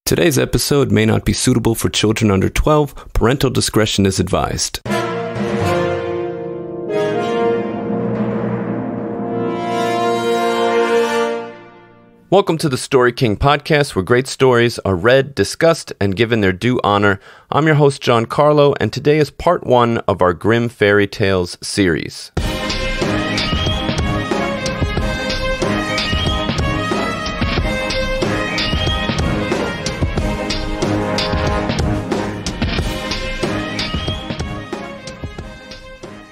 Today's episode may not be suitable for children under 12. Parental discretion is advised. Welcome to the Story King podcast, where great stories are read, discussed, and given their due honor. I'm your host, John Carlo, and today is part 1 of our Grimm Fairy Tales series.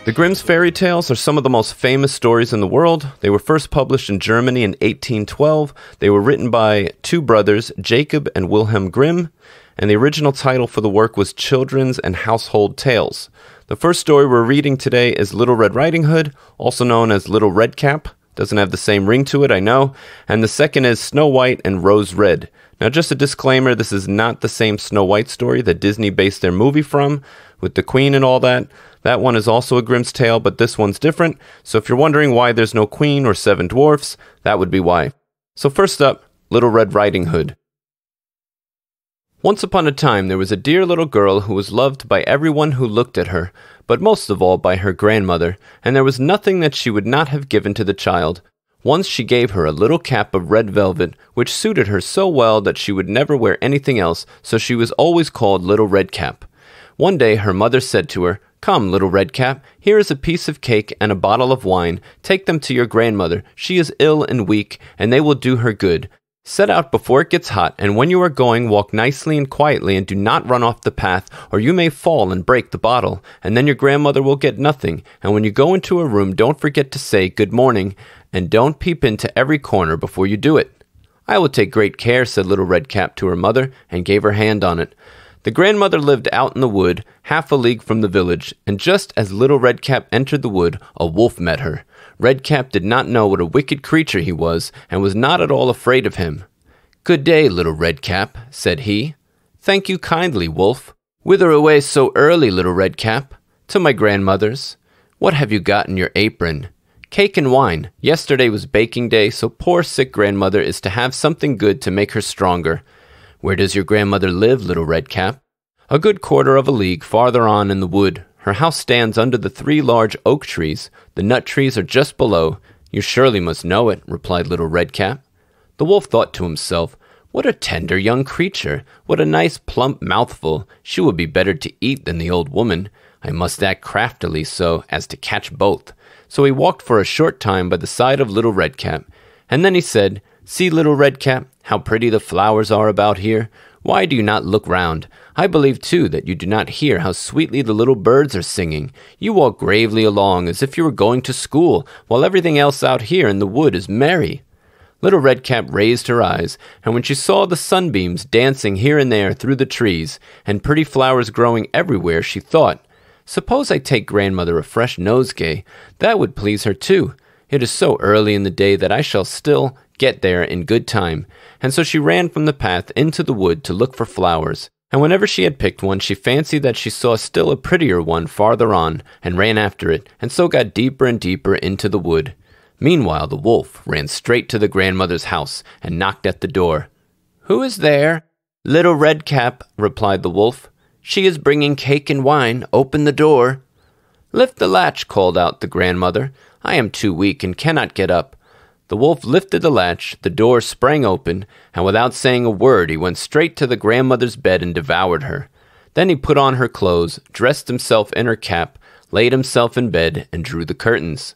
The Grimm's fairy tales are some of the most famous stories in the world. They were first published in Germany in 1812. They were written by two brothers, Jakob and Wilhelm Grimm, and the original title for the work was Children's and Household Tales. The first story we're reading today is Little Red Riding Hood, also known as Little Red Cap. Doesn't have the same ring to it, I know. And the second is Snow White and Rose Red. Now, just a disclaimer, this is not the same Snow White story that Disney based their movie from, with the Queen and all that. That one is also a Grimm's tale, but this one's different. So if you're wondering why there's no queen or 7 dwarfs, that would be why. So first up, Little Red Riding Hood. Once upon a time, there was a dear little girl who was loved by everyone who looked at her, but most of all by her grandmother, and there was nothing that she would not have given to the child. Once she gave her a little cap of red velvet, which suited her so well that she would never wear anything else, so she was always called Little Red Cap. One day her mother said to her, "Come, Little Red Cap, here is a piece of cake and a bottle of wine. Take them to your grandmother. She is ill and weak, and they will do her good. Set out before it gets hot, and when you are going, walk nicely and quietly, and do not run off the path, or you may fall and break the bottle, and then your grandmother will get nothing. And when you go into a room, don't forget to say good morning, and don't peep into every corner before you do it." "I will take great care," said Little Red Cap to her mother, and gave her hand on it. The grandmother lived out in the wood, half a league from the village, and just as Little Red Cap entered the wood, a wolf met her. Red Cap did not know what a wicked creature he was, and was not at all afraid of him. "Good day, Little Red Cap," said he. "Thank you kindly, wolf." "Whither away so early, Little Red Cap?" "To my grandmother's." "What have you got in your apron?" "Cake and wine. Yesterday was baking day, so poor sick grandmother is to have something good to make her stronger." "Where does your grandmother live, Little Red Cap?" "A good quarter of a league farther on in the wood. Her house stands under the 3 large oak trees. The nut trees are just below." "You surely must know it," replied Little Red Cap. The wolf thought to himself, "What a tender young creature! What a nice plump mouthful! She will be better to eat than the old woman. I must act craftily so as to catch both." So he walked for a short time by the side of Little Red Cap, and then he said, "See, Little Red Cap, how pretty the flowers are about here. Why do you not look round? I believe, too, that you do not hear how sweetly the little birds are singing. You walk gravely along as if you were going to school, while everything else out here in the wood is merry." Little Red Cap raised her eyes, and when she saw the sunbeams dancing here and there through the trees, and pretty flowers growing everywhere, she thought, "Suppose I take grandmother a fresh nosegay. That would please her, too. It is so early in the day that I shall still get there in good time." And so she ran from the path into the wood to look for flowers. And whenever she had picked one, she fancied that she saw still a prettier one farther on, and ran after it, and so got deeper and deeper into the wood. Meanwhile, the wolf ran straight to the grandmother's house, and knocked at the door. "Who is there?" "Little Red Cap," replied the wolf. "She is bringing cake and wine. Open the door." "Lift the latch," called out the grandmother. "I am too weak and cannot get up." The wolf lifted the latch, the door sprang open, and without saying a word he went straight to the grandmother's bed and devoured her. Then he put on her clothes, dressed himself in her cap, laid himself in bed, and drew the curtains.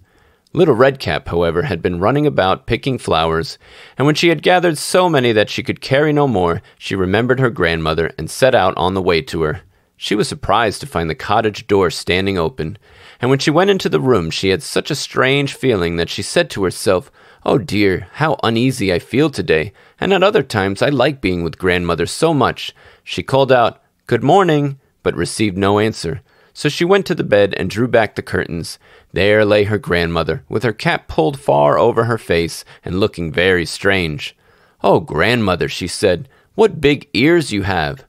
Little Red Cap, however, had been running about picking flowers, and when she had gathered so many that she could carry no more, she remembered her grandmother and set out on the way to her. She was surprised to find the cottage door standing open, and when she went into the room she had such a strange feeling that she said to herself, "Oh dear, how uneasy I feel today, and at other times I like being with grandmother so much." She called out, "Good morning," but received no answer. So she went to the bed and drew back the curtains. There lay her grandmother, with her cap pulled far over her face and looking very strange. "Oh, grandmother," she said, "what big ears you have."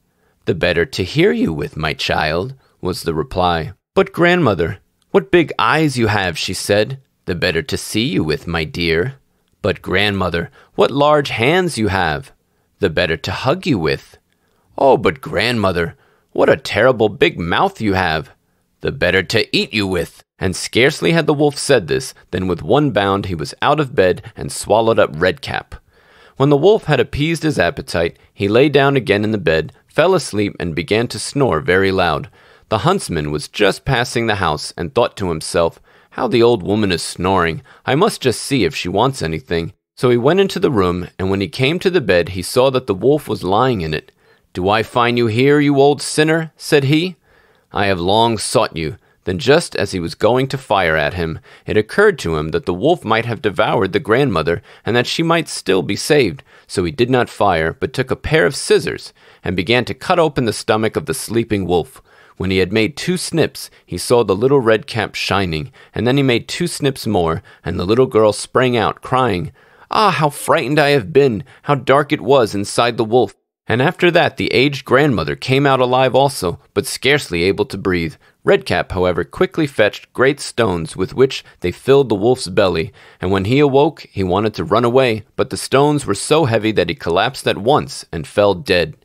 "The better to hear you with, my child," was the reply. "But grandmother, what big eyes you have," she said. "The better to see you with, my dear." "But grandmother, what large hands you have." "The better to hug you with." "Oh, but grandmother, what a terrible big mouth you have! The better to eat you with." And scarcely had the wolf said this, than with one bound he was out of bed and swallowed up Redcap. When the wolf had appeased his appetite, he lay down again in the bed, fell asleep, and began to snore very loud. The huntsman was just passing the house, and thought to himself, "How the old woman is snoring! I must just see if she wants anything." So he went into the room, and when he came to the bed, he saw that the wolf was lying in it. "Do I find you here, you old sinner?" said he. "I have long sought you." Then just as he was going to fire at him, it occurred to him that the wolf might have devoured the grandmother, and that she might still be saved. So he did not fire, but took a pair of scissors, and began to cut open the stomach of the sleeping wolf. When he had made 2 snips, he saw the little red cap shining, and then he made 2 snips more, and the little girl sprang out, crying, "Ah, how frightened I have been! How dark it was inside the wolf!" And after that the aged grandmother came out alive also, but scarcely able to breathe. Redcap, however, quickly fetched great stones with which they filled the wolf's belly, and when he awoke he wanted to run away, but the stones were so heavy that he collapsed at once and fell dead.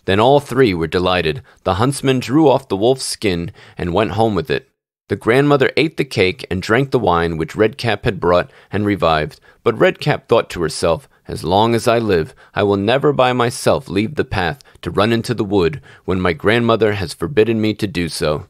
Then all 3 were delighted. The huntsman drew off the wolf's skin and went home with it. The grandmother ate the cake and drank the wine which Redcap had brought, and revived. But Redcap thought to herself, "As long as I live, I will never by myself leave the path to run into the wood, when my grandmother has forbidden me to do so."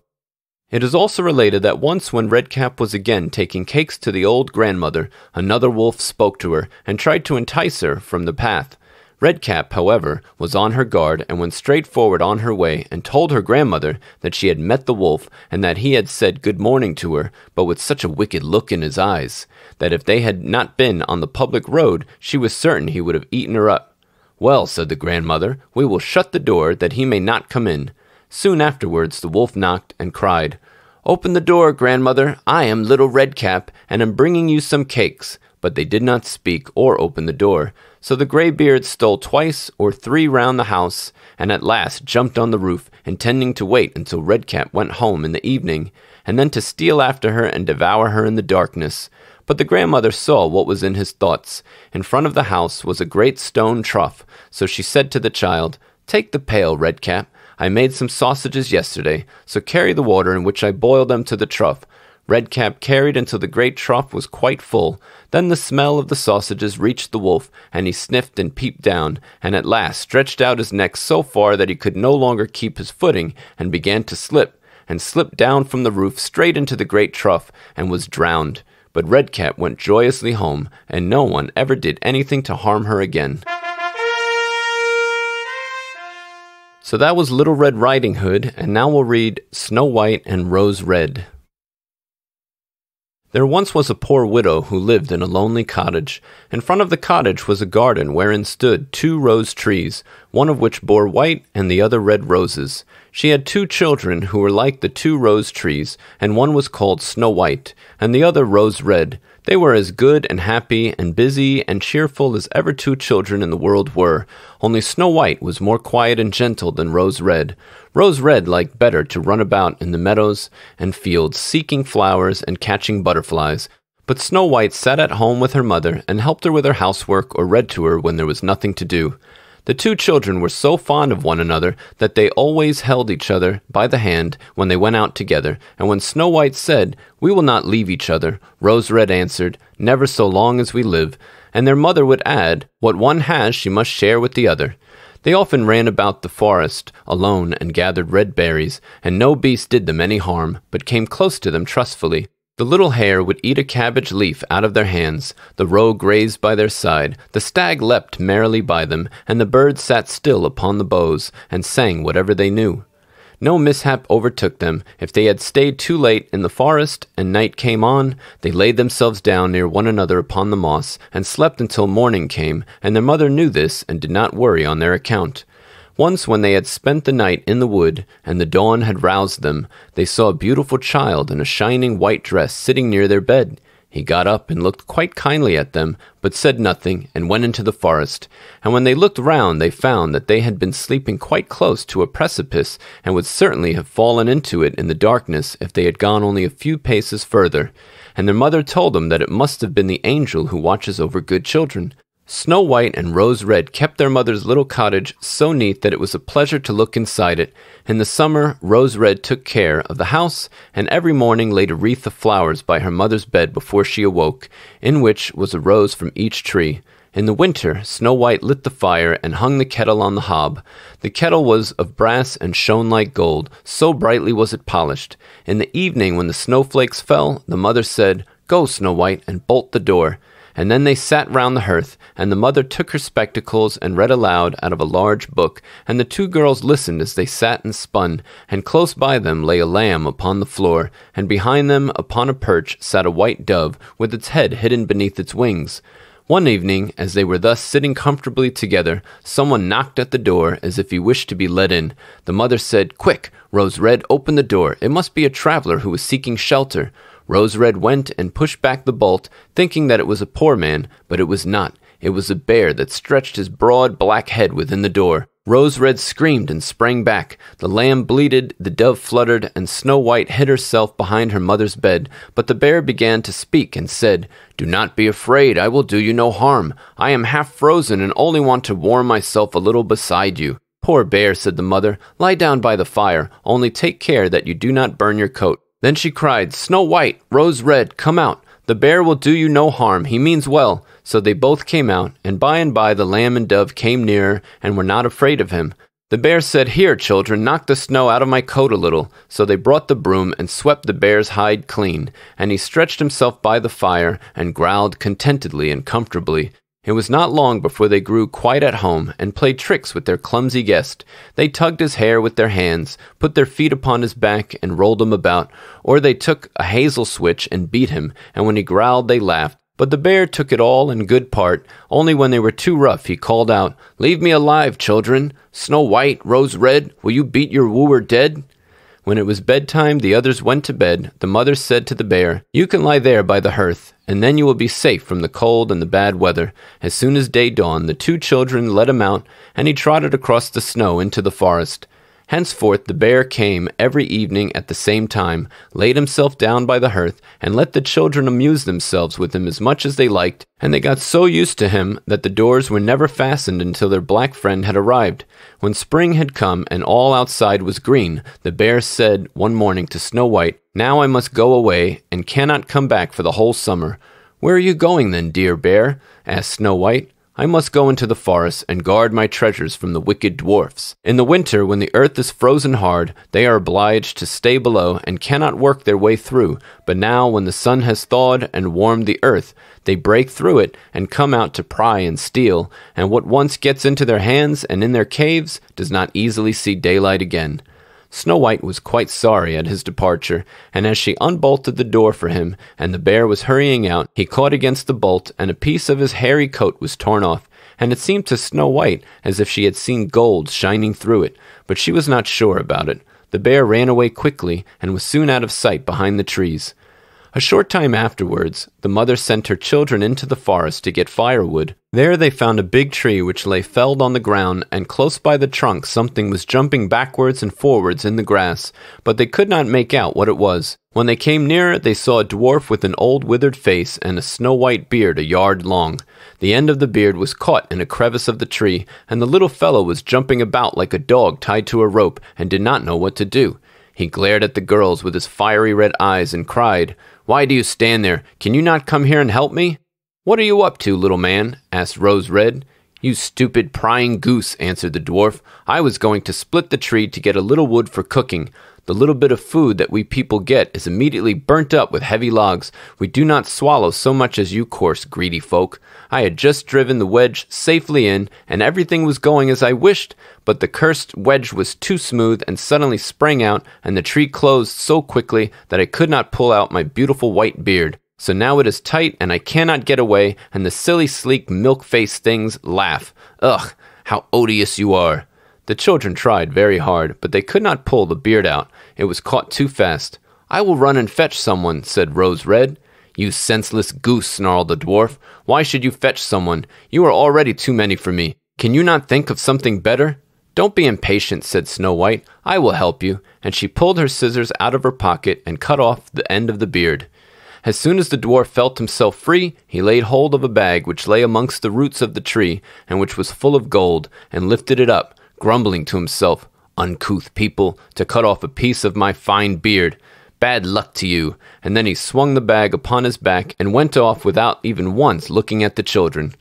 It is also related that once when Redcap was again taking cakes to the old grandmother, another wolf spoke to her, and tried to entice her from the path. Redcap, however, was on her guard, and went straight forward on her way, and told her grandmother that she had met the wolf, and that he had said good morning to her, but with such a wicked look in his eyes, that if they had not been on the public road, she was certain he would have eaten her up. "Well," said the grandmother, "we will shut the door, that he may not come in." Soon afterwards the wolf knocked, and cried, "Open the door, grandmother, I am little Redcap, and am bringing you some cakes." But they did not speak or open the door. So the greybeard stole 2 or 3 round the house, and at last jumped on the roof, intending to wait until Redcap went home in the evening, and then to steal after her and devour her in the darkness. But the grandmother saw what was in his thoughts. In front of the house was a great stone trough, so she said to the child, "Take the pail, Redcap. I made some sausages yesterday, so carry the water in which I boiled them to the trough." Redcap carried until the great trough was quite full. Then the smell of the sausages reached the wolf, and he sniffed and peeped down, and at last stretched out his neck so far that he could no longer keep his footing, and began to slip, and slipped down from the roof straight into the great trough, and was drowned. But Redcap went joyously home, and no one ever did anything to harm her again. So that was Little Red Riding Hood, and now we'll read Snow White and Rose Red. There once was a poor widow who lived in a lonely cottage. In front of the cottage was a garden wherein stood 2 rose trees, one of which bore white and the other red roses. She had 2 children who were like the 2 rose trees, and one was called Snow White, and the other Rose Red. They were as good and happy and busy and cheerful as ever 2 children in the world were, only Snow White was more quiet and gentle than Rose Red. Rose Red liked better to run about in the meadows and fields, seeking flowers and catching butterflies, but Snow White sat at home with her mother and helped her with her housework or read to her when there was nothing to do. The 2 children were so fond of one another that they always held each other by the hand when they went out together, and when Snow White said, "We will not leave each other," Rose Red answered, "Never so long as we live," and their mother would add, "What one has she must share with the other." They often ran about the forest alone and gathered red berries, and no beast did them any harm, but came close to them trustfully. The little hare would eat a cabbage leaf out of their hands, the roe grazed by their side, the stag leapt merrily by them, and the birds sat still upon the boughs, and sang whatever they knew. No mishap overtook them. If they had stayed too late in the forest, and night came on, they laid themselves down near one another upon the moss, and slept until morning came, and their mother knew this, and did not worry on their account. Once when they had spent the night in the wood, and the dawn had roused them, they saw a beautiful child in a shining white dress sitting near their bed. He got up and looked quite kindly at them, but said nothing, and went into the forest. And when they looked round, they found that they had been sleeping quite close to a precipice, and would certainly have fallen into it in the darkness if they had gone only a few paces further. And their mother told them that it must have been the angel who watches over good children. Snow White and Rose Red kept their mother's little cottage so neat that it was a pleasure to look inside it. In the summer, Rose Red took care of the house, and every morning laid a wreath of flowers by her mother's bed before she awoke, in which was a rose from each tree. In the winter, Snow White lit the fire and hung the kettle on the hob. The kettle was of brass and shone like gold, so brightly was it polished. In the evening, when the snowflakes fell, the mother said, "Go, Snow White, and bolt the door." And then they sat round the hearth, and the mother took her spectacles and read aloud out of a large book, and the two girls listened as they sat and spun, and close by them lay a lamb upon the floor, and behind them upon a perch sat a white dove, with its head hidden beneath its wings. One evening, as they were thus sitting comfortably together, someone knocked at the door as if he wished to be let in. The mother said, "Quick, Rose Red, open the door. It must be a traveler who is seeking shelter." Rose Red went and pushed back the bolt, thinking that it was a poor man, but it was not. It was a bear that stretched his broad black head within the door. Rose Red screamed and sprang back. The lamb bleated, the dove fluttered, and Snow White hid herself behind her mother's bed. But the bear began to speak and said, "Do not be afraid, I will do you no harm. I am half frozen and only want to warm myself a little beside you." "Poor bear," said the mother, "lie down by the fire, only take care that you do not burn your coat." Then she cried, "Snow White, Rose Red, come out. The bear will do you no harm. He means well." So they both came out, and by the lamb and dove came nearer and were not afraid of him. The bear said, "Here, children, knock the snow out of my coat a little." So they brought the broom and swept the bear's hide clean, and he stretched himself by the fire and growled contentedly and comfortably. It was not long before they grew quite at home, and played tricks with their clumsy guest. They tugged his hair with their hands, put their feet upon his back, and rolled him about, or they took a hazel switch and beat him, and when he growled they laughed. But the bear took it all in good part. Only when they were too rough he called out, "Leave me alive, children! Snow White, Rose Red, will you beat your wooer dead?" When it was bedtime, the others went to bed. The mother said to the bear, "You can lie there by the hearth, and then you will be safe from the cold and the bad weather." As soon as day dawned, the two children let him out, and he trotted across the snow into the forest. Henceforth the bear came every evening at the same time, laid himself down by the hearth, and let the children amuse themselves with him as much as they liked, and they got so used to him that the doors were never fastened until their black friend had arrived. When spring had come and all outside was green, the bear said one morning to Snow White, "Now I must go away, and cannot come back for the whole summer." "Where are you going then, dear bear?" asked Snow White. "I must go into the forest and guard my treasures from the wicked dwarfs. In the winter, when the earth is frozen hard, they are obliged to stay below and cannot work their way through. But now, when the sun has thawed and warmed the earth, they break through it and come out to pry and steal, and what once gets into their hands and in their caves does not easily see daylight again." Snow White was quite sorry at his departure, and as she unbolted the door for him, and the bear was hurrying out, he caught against the bolt, and a piece of his hairy coat was torn off, and it seemed to Snow White as if she had seen gold shining through it, but she was not sure about it. The bear ran away quickly, and was soon out of sight behind the trees. A short time afterwards, the mother sent her children into the forest to get firewood. There they found a big tree which lay felled on the ground, and close by the trunk something was jumping backwards and forwards in the grass, but they could not make out what it was. When they came nearer, they saw a dwarf with an old withered face and a snow-white beard a yard long. The end of the beard was caught in a crevice of the tree, and the little fellow was jumping about like a dog tied to a rope, and did not know what to do. He glared at the girls with his fiery red eyes and cried, "Why do you stand there? Can you not come here and help me?" "What are you up to, little man?" asked Rose Red. "You stupid prying goose," answered the dwarf. "I was going to split the tree to get a little wood for cooking. The little bit of food that we people get is immediately burnt up with heavy logs. We do not swallow so much as you coarse, greedy folk. I had just driven the wedge safely in, and everything was going as I wished, but the cursed wedge was too smooth and suddenly sprang out, and the tree closed so quickly that I could not pull out my beautiful white beard. So now it is tight, and I cannot get away, and the silly, sleek, milk-faced things laugh. Ugh, how odious you are!" The children tried very hard, but they could not pull the beard out. It was caught too fast. "I will run and fetch someone," said Rose Red. "You senseless goose," snarled the dwarf. "Why should you fetch someone? You are already too many for me. Can you not think of something better?" "Don't be impatient," said Snow White. "I will help you." And she pulled her scissors out of her pocket and cut off the end of the beard. As soon as the dwarf felt himself free, he laid hold of a bag which lay amongst the roots of the tree, and which was full of gold, and lifted it up, grumbling to himself, "Uncouth people, to cut off a piece of my fine beard. Bad luck to you." And then he swung the bag upon his back, and went off without even once looking at the children.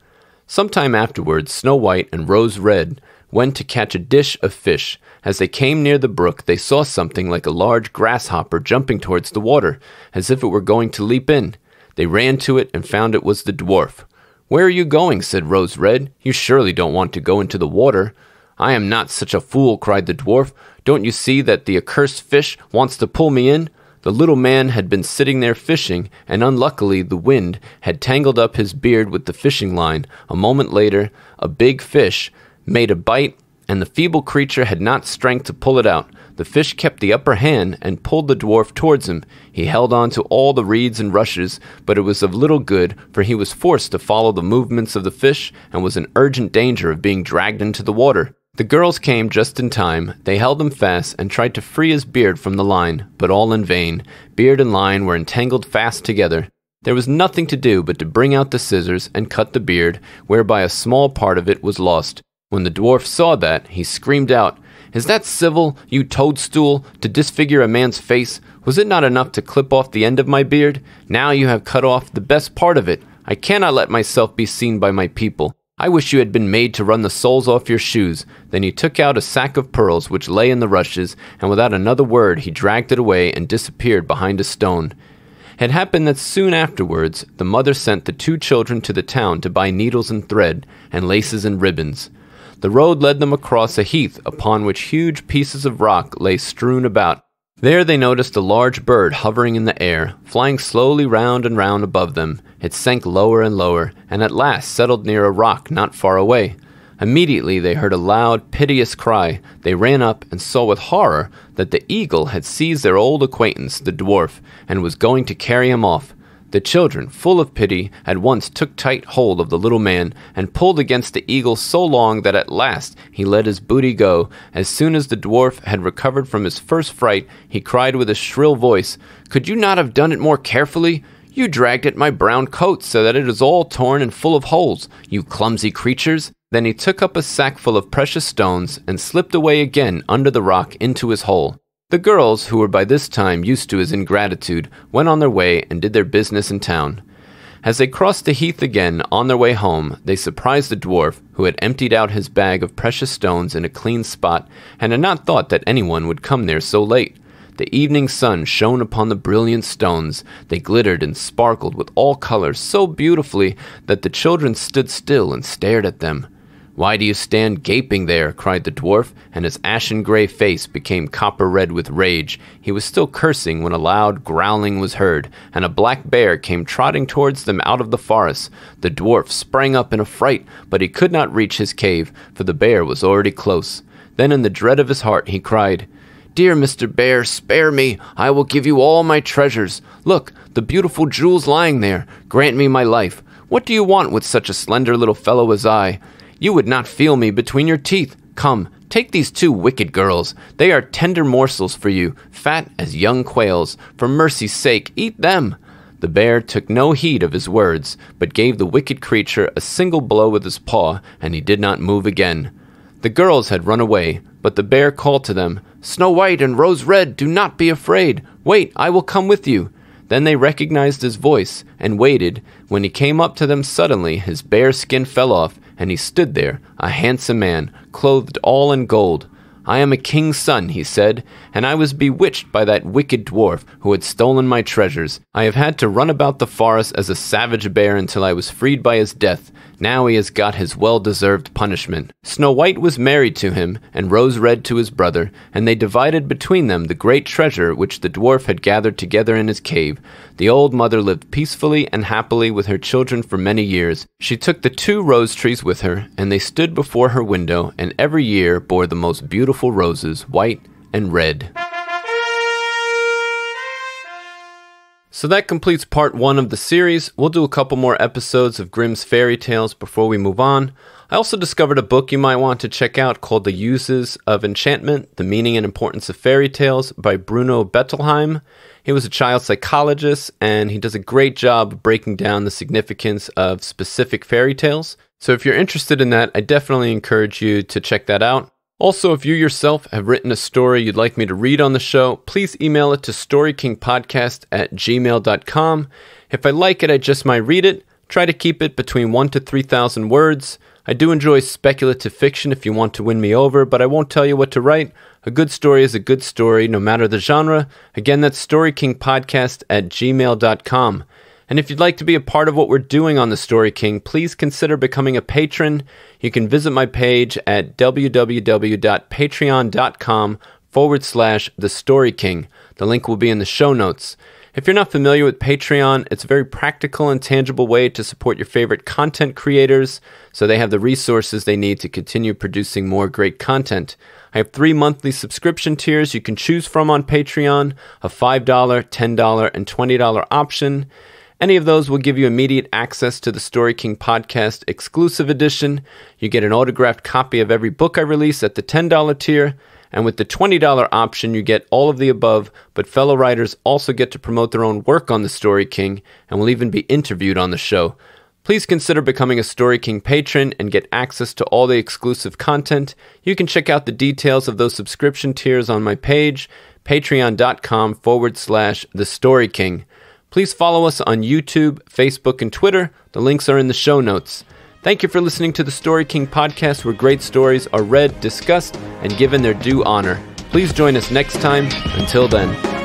Some time afterwards, Snow White and Rose Red went to catch a dish of fish. As they came near the brook, they saw something like a large grasshopper jumping towards the water, as if it were going to leap in. They ran to it and found it was the dwarf. "Where are you going?" said Rose Red. "You surely don't want to go into the water." "I am not such a fool," cried the dwarf. "Don't you see that the accursed fish wants to pull me in?" The little man had been sitting there fishing, and unluckily the wind had tangled up his beard with the fishing line. A moment later, a big fish made a bite, and the feeble creature had not strength to pull it out. The fish kept the upper hand and pulled the dwarf towards him. He held on to all the reeds and rushes, but it was of little good, for he was forced to follow the movements of the fish, and was in urgent danger of being dragged into the water. The girls came just in time. They held him fast and tried to free his beard from the line, but all in vain. Beard and line were entangled fast together. There was nothing to do but to bring out the scissors and cut the beard, whereby a small part of it was lost. When the dwarf saw that, he screamed out, "Is that civil, you toadstool, to disfigure a man's face? Was it not enough to clip off the end of my beard? Now you have cut off the best part of it. I cannot let myself be seen by my people. I wish you had been made to run the soles off your shoes." Then he took out a sack of pearls which lay in the rushes, and without another word he dragged it away and disappeared behind a stone. It happened that soon afterwards the mother sent the two children to the town to buy needles and thread, and laces and ribbons. The road led them across a heath upon which huge pieces of rock lay strewn about. There they noticed a large bird hovering in the air, flying slowly round and round above them. It sank lower and lower, and at last settled near a rock not far away. Immediately they heard a loud, piteous cry. They ran up and saw with horror that the eagle had seized their old acquaintance, the dwarf, and was going to carry him off. The children, full of pity, at once took tight hold of the little man, and pulled against the eagle so long that at last he let his booty go. As soon as the dwarf had recovered from his first fright, he cried with a shrill voice, "Could you not have done it more carefully? You dragged at my brown coat so that it is all torn and full of holes, you clumsy creatures." Then he took up a sack full of precious stones, and slipped away again under the rock into his hole. The girls, who were by this time used to his ingratitude, went on their way and did their business in town. As they crossed the heath again on their way home, they surprised the dwarf, who had emptied out his bag of precious stones in a clean spot, and had not thought that anyone would come there so late. The evening sun shone upon the brilliant stones. They glittered and sparkled with all colors so beautifully that the children stood still and stared at them. "Why do you stand gaping there?" cried the dwarf, and his ashen-gray face became copper-red with rage. He was still cursing when a loud growling was heard, and a black bear came trotting towards them out of the forest. The dwarf sprang up in a fright, but he could not reach his cave, for the bear was already close. Then in the dread of his heart he cried, "Dear Mr. Bear, spare me. I will give you all my treasures. Look, the beautiful jewels lying there. Grant me my life. What do you want with such a slender little fellow as I? You would not feel me between your teeth. Come, take these two wicked girls. They are tender morsels for you, fat as young quails. For mercy's sake, eat them." The bear took no heed of his words, but gave the wicked creature a single blow with his paw, and he did not move again. The girls had run away, but the bear called to them, "Snow White and Rose Red, do not be afraid. Wait, I will come with you." Then they recognized his voice, and waited. When he came up to them suddenly, his bear skin fell off, and he stood there, a handsome man, clothed all in gold. "I am a king's son," he said, "and I was bewitched by that wicked dwarf who had stolen my treasures. I have had to run about the forest as a savage bear until I was freed by his death. Now he has got his well-deserved punishment." Snow White was married to him, and Rose Red to his brother, and they divided between them the great treasure which the dwarf had gathered together in his cave. The old mother lived peacefully and happily with her children for many years. She took the 2 rose trees with her, and they stood before her window, and every year bore the most beautiful roses, white and red. So that completes part 1 of the series. We'll do a couple more episodes of Grimm's Fairy Tales before we move on. I also discovered a book you might want to check out called The Uses of Enchantment, The Meaning and Importance of Fairy Tales by Bruno Bettelheim. He was a child psychologist, and he does a great job breaking down the significance of specific fairy tales. So if you're interested in that, I definitely encourage you to check that out. Also, if you yourself have written a story you'd like me to read on the show, please email it to storykingpodcast@gmail.com. If I like it, I just might read it. Try to keep it between 1,000 to 3,000 words. I do enjoy speculative fiction if you want to win me over, but I won't tell you what to write. A good story is a good story, no matter the genre. Again, that's storykingpodcast@gmail.com. And if you'd like to be a part of what we're doing on The Story King, please consider becoming a patron. You can visit my page at www.patreon.com/The Story King. The link will be in the show notes. If you're not familiar with Patreon, it's a very practical and tangible way to support your favorite content creators so they have the resources they need to continue producing more great content. I have 3 monthly subscription tiers you can choose from on Patreon, a $5, $10, and $20 option. Any of those will give you immediate access to the Story King Podcast exclusive edition. You get an autographed copy of every book I release at the $10 tier. And with the $20 option, you get all of the above, but fellow writers also get to promote their own work on The Story King and will even be interviewed on the show. Please consider becoming a Story King patron and get access to all the exclusive content. You can check out the details of those subscription tiers on my page, patreon.com/The Story King. Please follow us on YouTube, Facebook, and Twitter. The links are in the show notes. Thank you for listening to the Story King Podcast, where great stories are read, discussed, and given their due honor. Please join us next time. Until then.